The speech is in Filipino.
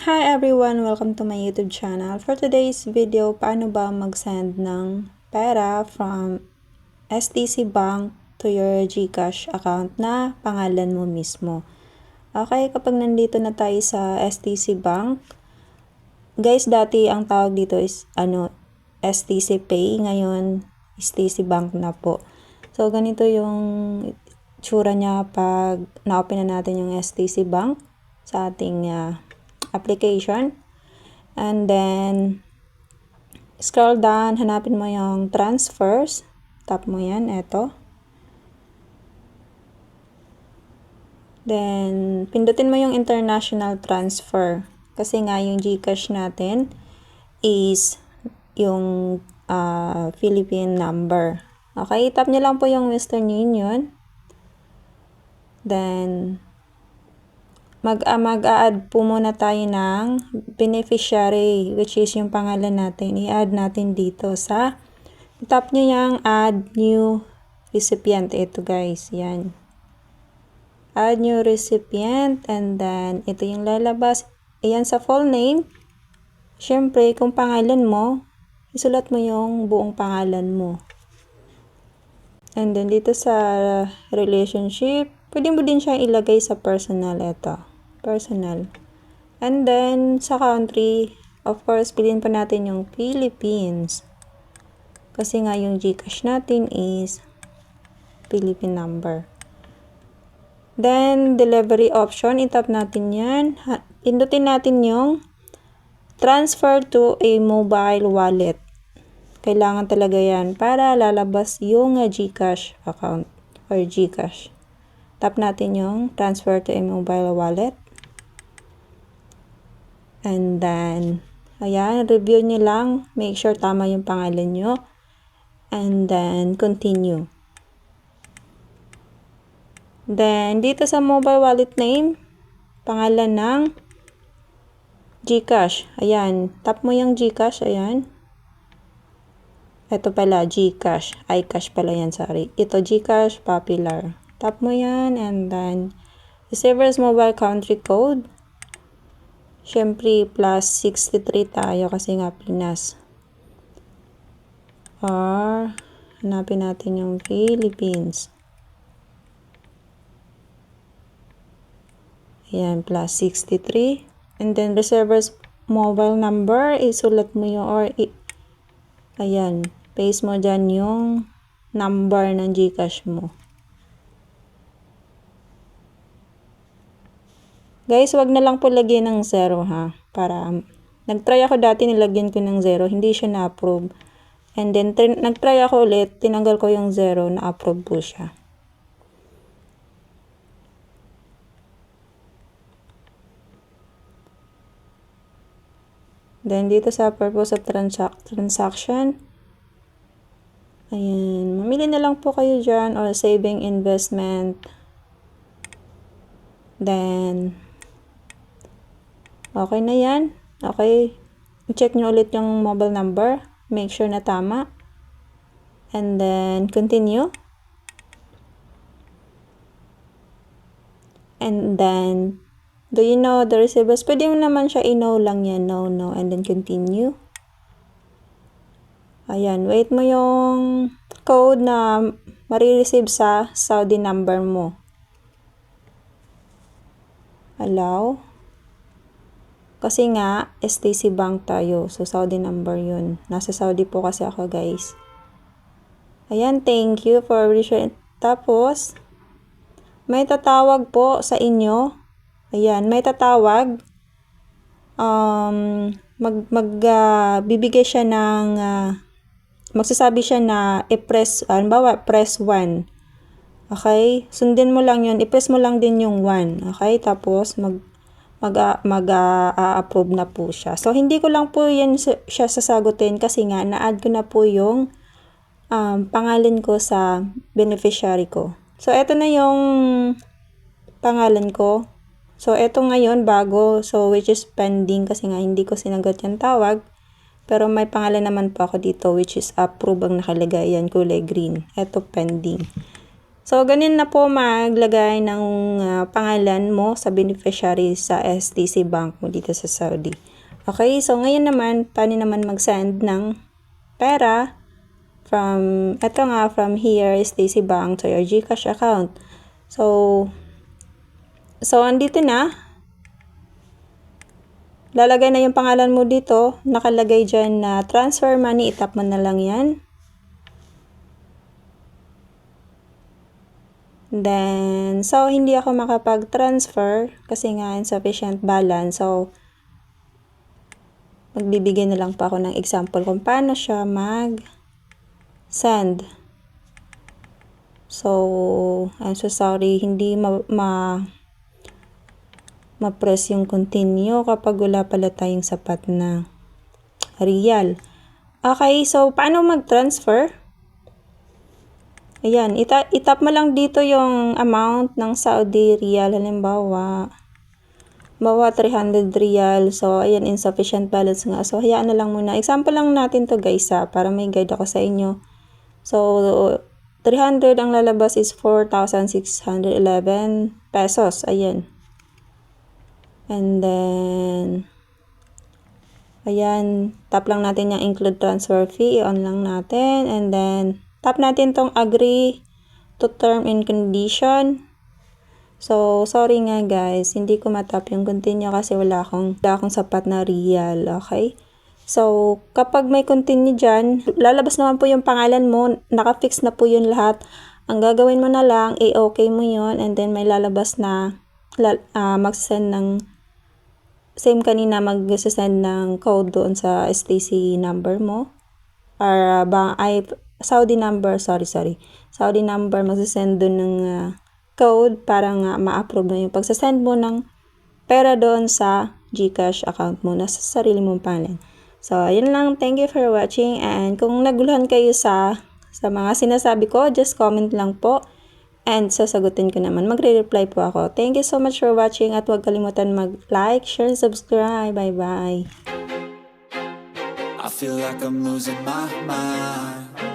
Hi everyone! Welcome to my YouTube channel. For today's video, paano ba mag-send ng pera from STC Bank to your GCash account na pangalan mo mismo. Okay, kapag nandito na tayo sa STC Bank, guys, dati ang tawag dito is STC Pay, ngayon STC Bank na po. So, ganito yung tsura niya pag na-open na natin yung STC Bank sa ating application. And then, scroll down, hanapin mo yung transfers. Tap mo yan, eto. Then, pindutin mo yung international transfer. Kasi nga yung GCash natin is yung Philippine number. Okay, tap nyo lang po yung Western Union. Then, mag-a-add po muna tayo ng beneficiary, which is yung pangalan natin. I-add natin dito sa tap nyo yung add new recipient. Ito guys, yan. Add new recipient, and then ito yung lalabas. Ayan sa full name. Syempre, kung pangalan mo, isulat mo yung buong pangalan mo. And then dito sa relationship, pwede mo din siya ilagay sa personal. Ito, personal. And then sa country, of course, piliin pa natin yung Philippines. Kasi nga yung GCash natin is Philippine number. Then, delivery option, itap natin yan. Pindutin natin yung transfer to a mobile wallet. Kailangan talaga yan para lalabas yung GCash account or GCash. Tap natin yung transfer to a mobile wallet. And then, ayan, review nyo lang. Make sure tama yung pangalan nyo. And then, continue. Then, dito sa mobile wallet name, pangalan ng GCash. Ayan, tap mo yung GCash, ayan. Ito pala, GCash. iCash pala yan, sorry. Ito, GCash Popular. Tap mo yan, and then, receiver's mobile country code. Siyempre, plus 63 tayo kasi nga Pinas. Or, hanapin natin yung Philippines. Ayan, plus 63. And then, receiver's mobile number, isulat mo yung, ayan, paste mo dyan yung number ng GCash mo. Guys, wag na lang po lagyan ng 0 ha. Para, nag-try ako dati, nilagyan ko ng 0, hindi siya na-approve. And then, nag-try ako ulit, tinanggal ko yung 0, na-approve po siya. Then, dito sa purpose of transaction, ayan, mamili na lang po kayo dyan, or saving investment. Then, okay na yan. Okay, check nyo ulit yung mobile number. Make sure na tama. And then, continue. And then, do you know the receivers? Pwede mo naman siya i-no lang yan. No. And then, continue. Ayan, wait mo yung code na marireceive sa Saudi number mo. Allow. Kasi nga, STC Bank tayo. So, Saudi number yun. Nasa Saudi po kasi ako, guys. Ayan, thank you for research. Tapos, may tatawag po sa inyo. Ayan, may tatawag. Bibigay siya ng, magsasabi siya na i-press, halimbawa, press 1. Okay? Sundin mo lang yun. I-press mo lang din yung 1. Okay? Tapos, mag-a-approve na po siya. So, hindi ko lang po yan siya sasagutin kasi nga, na-add ko na po yung pangalan ko sa beneficiary ko. So, eto na yung pangalan ko. So, eto ngayon, bago. So, which is pending kasi nga, hindi ko sinagot yung tawag. Pero may pangalan naman po ako dito, which is approve ang nakalagay yan, kulay green. Eto, pending. So, ganyan na po maglagay ng pangalan mo sa beneficiary sa STC Bank mo dito sa Saudi. Okay, so ngayon naman, paano naman mag-send ng pera from here, STC Bank to your GCash account. So andito na. Lalagay na yung pangalan mo dito. Nakalagay dyan na transfer money. Itap mo na lang yan. Then, so, hindi ako makapag-transfer kasi nga insufficient balance. So, magbibigay na lang pa ako ng example kung paano siya mag-send. So, I'm so sorry, hindi ma-press yung continue kapag wala pala tayong sapat na real. Okay, so, paano mag-transfer? Ayan, itap mo lang dito yung amount ng Saudi Riyal. Halimbawa 300 Riyal. So, ayan, insufficient balance nga. So, hayaan na lang muna. Example lang natin to guys para may guide ako sa inyo. So, 300 ang lalabas is 4,611 pesos. Ayan. And then, ayan, tap lang natin yung include transfer fee. I-on lang natin. And then, tap natin tong agree to term and condition. So, sorry nga guys, hindi ko matap yung continue kasi wala akong sapat na real, okay? So, kapag may continue dyan, lalabas naman po yung pangalan mo, nakafix na po yun lahat. Ang gagawin mo na lang, okay mo yun, and then may lalabas na magsasend ng, same kanina, magsasend ng code doon sa STC number mo, or Saudi number, Saudi number, magsasend doon ng code para nga ma-approve na yung pagsasend mo ng pera doon sa GCash account mo na sa sarili mong pangalan. So, yun lang. Thank you for watching. And kung naguluhan kayo sa mga sinasabi ko, just comment lang po. And sasagutin ko naman. Magre-reply po ako. Thank you so much for watching at huwag kalimutan mag-like, share, subscribe. Bye-bye. I feel like I'm losing my mind.